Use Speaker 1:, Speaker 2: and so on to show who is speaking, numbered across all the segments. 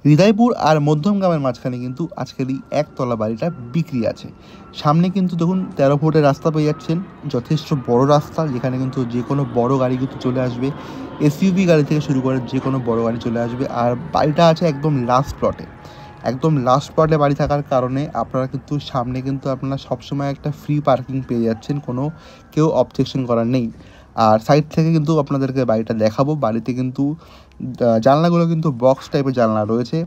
Speaker 1: হৃদয়পুর আর মধ্যমগ্রামের মাঝখানে কিন্তু আজকের এই একতলা বাড়িটা বিক্রি আছে। সামনে কিন্তু দেখুন 13 ফুটের রাস্তা পেয়ে যাচ্ছেন, যথেষ্ট বড় রাস্তা, যেখানে কিন্তু যে কোনো বড় গাড়ি কিন্তু চলে আসবে, এসইউভি গাড়ি থেকে শুরু করে যে কোনো বড় গাড়ি চলে আসবে। আর বাড়িটা আছে একদম লাস্ট প্লটে, একদম লাস্ট প্লটে বাড়ি থাকার কারণে আপনারা কিন্তু সামনে কিন্তু আপনারা সবসময় একটা ফ্রি পার্কিং পেয়ে যাচ্ছেন, কোনো কেউ অবজেকশন করার নেই। আর সাইড থেকে কিন্তু আপনাদেরকে বাড়িটা দেখাবো। বাড়িতে কিন্তু জানলাগুলো কিন্তু বক্স টাইপের জানলা রয়েছে,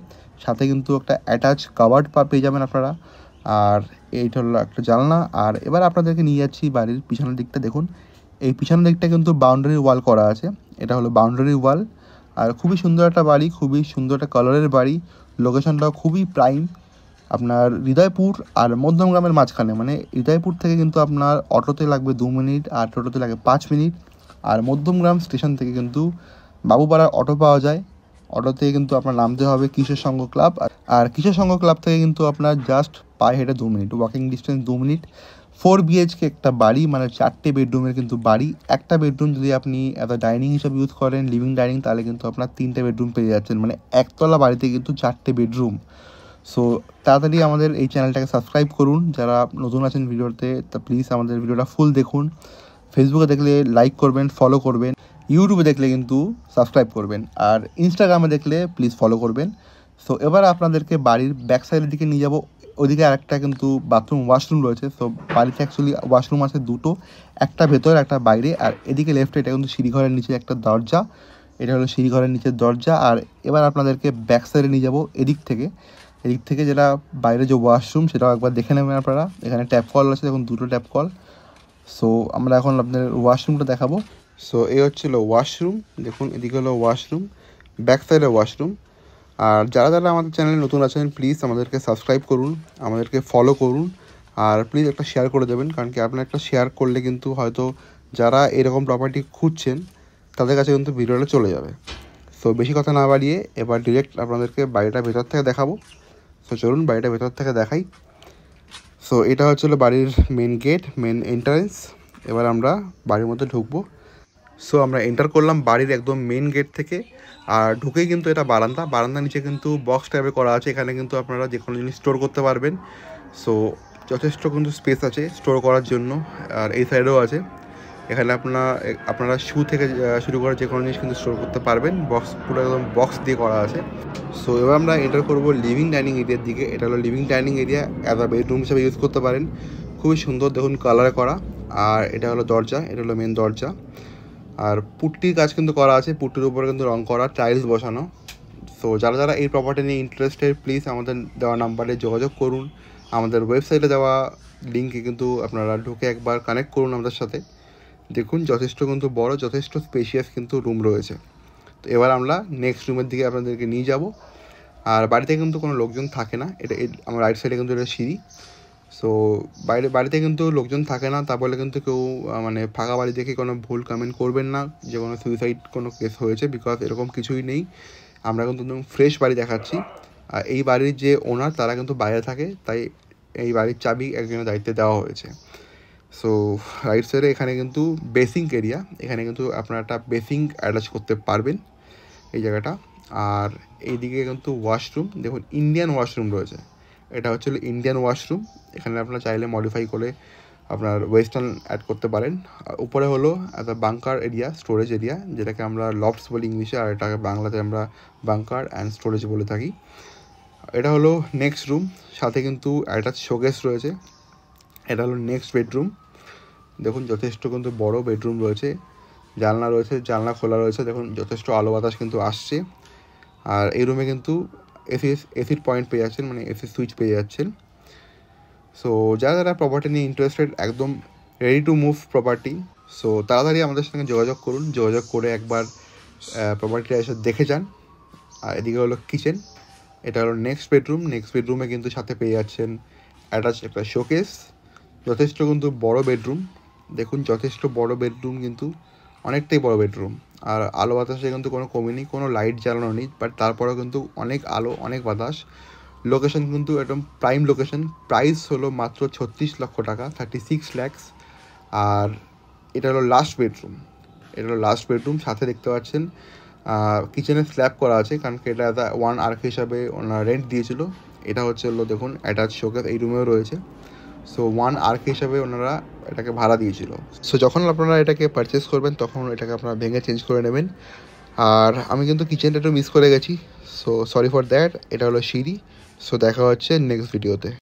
Speaker 1: সাথে কিন্তু একটা অ্যাটাচ কাভার্ড পেয়ে যাবেন আপনারা। আর এইটা হলো একটা জানলা। আর এবার আপনাদেরকে নিয়ে যাচ্ছি বাড়ির পিছনের দিকটা। দেখুন এই পিছনের দিকটা কিন্তু বাউন্ডারি ওয়াল করা আছে, এটা হলো বাউন্ডারি ওয়াল। আর খুবই সুন্দর একটা বাড়ি, খুবই সুন্দর একটা কালারের বাড়ি, লোকেশনটাও খুবই প্রাইম। আপনার হৃদয়পুর আর মধ্যমগ্রামের মাঝখানে, মানে হৃদয়পুর থেকে কিন্তু আপনার অটোতে লাগবে 2 মিনিট আর টোটোতে লাগে 5 মিনিট। আর মধ্যমগ্রাম স্টেশন থেকে কিন্তু বাবুপাড়ার অটো পাওয়া যায়, অটোতে কিন্তু আপনার নামতে হবে কিশোর সংঘ ক্লাব। আর কিশোর সংঘ ক্লাব থেকে কিন্তু আপনার জাস্ট পায়ে হেঁটে 2 minute, walking distance 2 minute. 4 BHK একটা বাড়ি, মানে 4টে বেডরুমের কিন্তু বাড়ি। একটা বেডরুম যদি আপনি অ্যাজ আ ডাইনিং হিসাবে ইউজ করেন, লিভিং ডাইনিং, তাহলে কিন্তু আপনার 3টে বেডরুম পেয়ে যাচ্ছেন, মানে একতলা বাড়িতে কিন্তু 4টে বেডরুম। সো তাড়াতাড়ি আমাদের এই চ্যানেলটাকে সাবস্ক্রাইব করুন, যারা নতুন আছেন ভিডিওতে তা প্লিজ আমাদের ভিডিওটা ফুল দেখুন। ফেসবুকে দেখলে লাইক করবেন, ফলো করবেন, ইউটিউবে দেখলে কিন্তু সাবস্ক্রাইব করবেন, আর ইনস্টাগ্রামে দেখলে প্লিজ ফলো করবেন। সো এবার আপনাদেরকে বাড়ির ব্যাক সাইডের দিকে নিয়ে যাব। ওইদিকে আরেকটা কিন্তু বাথরুম ওয়াশরুম রয়েছে। সো বাড়িতে অ্যাকচুয়ালি ওয়াশরুম আছে দুটো, একটা ভেতরে একটা বাইরে। আর এদিকে লেফটে এটা কিন্তু সিঁড়িঘরের নিচে একটা দরজা, এটা হলো সিঁড়িঘরের নিচের দরজা। আর এবার আপনাদেরকে ব্যাক সাইডে নিয়ে যাব এদিক থেকে যেটা বাইরে যে ওয়াশরুম, সেটাও একবার দেখে নেবেন আপনারা। এখানে ট্যাপ কল আছে, দেখুন দুটো ট্যাপ কল। সো আমরা এখন আপনাদের ওয়াশরুমটা দেখাবো। সো এই হচ্ছিলো ওয়াশরুম, দেখুন এদিকে হলো ওয়াশরুম, ব্যাক সাইডে ওয়াশরুম। আর যারা যারা আমাদের চ্যানেলে নতুন আছেন প্লিজ আমাদেরকে সাবস্ক্রাইব করুন, আমাদেরকে ফলো করুন, আর প্লিজ একটা শেয়ার করে দেবেন, কারণ কি আপনার একটা শেয়ার করলে কিন্তু হয়তো যারা এরকম প্রপার্টি খুঁজছেন তাদের কাছে কিন্তু ভিডিওটা চলে যাবে। সো বেশি কথা না বাড়িয়ে এবার ডিরেক্ট আপনাদেরকে বাড়িটা ভেতর থেকে দেখাবো। সো চলুন বাড়িটা ভেতর থেকে দেখাই। সো এটা হচ্ছিলো বাড়ির মেন গেট, মেন এন্ট্রান্স। এবার আমরা বাড়ির মধ্যে ঢুকবো। সো আমরা এন্টার করলাম বাড়ির একদম মেন গেট থেকে। আর ঢুকেই কিন্তু এটা বারান্দার নিচে কিন্তু বক্স টাইপের করা আছে, এখানে কিন্তু আপনারা যে কোনো জিনিস স্টোর করতে পারবেন। সো যথেষ্ট কিন্তু স্পেস আছে স্টোর করার জন্য। আর এই সাইডেও আছে, এখানে আপনারা শু থেকে শুরু করে যে কোনো জিনিস কিন্তু স্টোর করতে পারবেন, বক্স পুরো একদম বক্স দিয়ে করা আছে। সো এবার আমরা এন্টার করবো লিভিং ডাইনিং এরিয়ার দিকে। এটা হলো living dining area, as a bedroom হিসেবে ইউজ করতে পারেন। খুবই সুন্দর দেখুন কালারে করা। আর এটা হলো দরজা, এটা হলো মেন দরজা। আর পুট্টির কাজ কিন্তু করা আছে, পুট্টির উপরে কিন্তু রং করা, টাইলস বসানো। সো যারা যারা এই প্রপার্টি নিয়ে ইন্টারেস্টেড প্লিজ আমাদের দেওয়া নাম্বারে যোগাযোগ করুন, আমাদের ওয়েবসাইটে দেওয়া লিঙ্কে কিন্তু আপনারা ঢুকে একবার কানেক্ট করুন আমাদের সাথে। দেখুন যথেষ্ট কিন্তু বড়, যথেষ্ট স্পেশিয়াস কিন্তু রুম রয়েছে। তো এবার আমরা নেক্সট রুমের দিকে আপনাদেরকে নিয়ে যাব। আর বাড়িতে কিন্তু কোনো লোকজন থাকে না, এটা আমার রাইট সাইডে কিন্তু এটা সিঁড়ি। সো বাড়িতে কিন্তু লোকজন থাকে না, তা বলে কিন্তু কেউ মানে ফাঁকা বাড়ি দেখে কোনো ভুল কমেন্ট করবেন না যে কোনো সুইসাইড কোনো কেস হয়েছে, বিকজ এরকম কিছুই নেই। আমরা কিন্তু একদম ফ্রেশ বাড়ি দেখাচ্ছি। আর এই বাড়ির যে ওনার তারা কিন্তু বাইরে থাকে, তাই এই বাড়ির চাবি একজনের দায়িত্বে দেওয়া হয়েছে। সো রাইট সাইডে এখানে কিন্তু বেসিং এরিয়া, এখানে কিন্তু আপনারা একটা বেসিং অ্যাটাচ করতে পারবেন এই জায়গাটা। আর এইদিকে কিন্তু ওয়াশরুম, দেখুন ইন্ডিয়ান ওয়াশরুম রয়েছে, এটা হচ্ছে ইন্ডিয়ান ওয়াশরুম। এখানে আপনারা চাইলে মডিফাই করে আপনার ওয়েস্টার্ন অ্যাড করতে পারেন। উপরে হলো একটা বাংকার এরিয়া, স্টোরেজ এরিয়া, যেটাকে আমরা লফটস বলি ইংলিশে, আর এটাকে বাংলাতে আমরা বাংকার অ্যান্ড স্টোরেজ বলে থাকি। এটা হলো নেক্সট রুম, সাথে কিন্তু অ্যাটাচ শোকেস রয়েছে। এটা হলো নেক্সট বেডরুম, দেখুন যথেষ্ট কিন্তু বড় বেডরুম রয়েছে, জানলা রয়েছে, জানলা খোলা রয়েছে, দেখুন যথেষ্ট আলো বাতাস কিন্তু আসছে। আর এই রুমে কিন্তু এসির পয়েন্ট পেয়ে যাচ্ছেন, মানে এসির সুইচ পেয়ে যাচ্ছেন। সো যারা যারা প্রপার্টি নিয়ে ইন্টারেস্টেড, একদম ready to move property, so তাড়াতাড়ি আমাদের সঙ্গে যোগাযোগ করুন, যোগাযোগ করে একবার প্রপার্টিটা এসে দেখে যান। আর এদিকে হলো কিচেন, এটা হলো নেক্সট বেডরুমে কিন্তু সাথে পেয়ে যাচ্ছেন অ্যাটাচ একটা শোকেস। যথেষ্ট কিন্তু বড় বেডরুম, দেখুন যথেষ্ট বড় বেডরুম, কিন্তু অনেকটাই বড় বেডরুম। আর আলো বাতাসে কিন্তু কোনো কমই নেই, কোনো লাইট জ্বালানো নেই, বাট তারপরেও কিন্তু অনেক আলো, অনেক বাতাস। লোকেশন কিন্তু একদম প্রাইম লোকেশন। প্রাইস হলো মাত্র 36 লক্ষ টাকা, 36 lakhs। আর এটা হলো লাস্ট বেডরুম, সাথে দেখতে পাচ্ছেন কিচেনের স্ল্যাব করা আছে, কারণ কি এটা ওয়ান আর্ক হিসাবে ওনারা রেন্ট দিয়েছিল। এটা হচ্ছে হলো দেখুন অ্যাটাচ শোকেস এই রুমেও রয়েছে। সো ওয়ান আর্ক হিসাবে ওনারা এটাকে ভাড়া দিয়েছিল। সো যখন আপনারা এটাকে পারচেস করবেন তখন এটাকে আপনারা ভেঙে চেঞ্জ করে নেবেন। আর আমি কিন্তু কিচেনটা একটু মিস করে গেছি, সো সরি ফর দ্যাট। এটা হলো সিঁড়ি। সো দেখা হচ্ছে নেক্সট ভিডিওতে।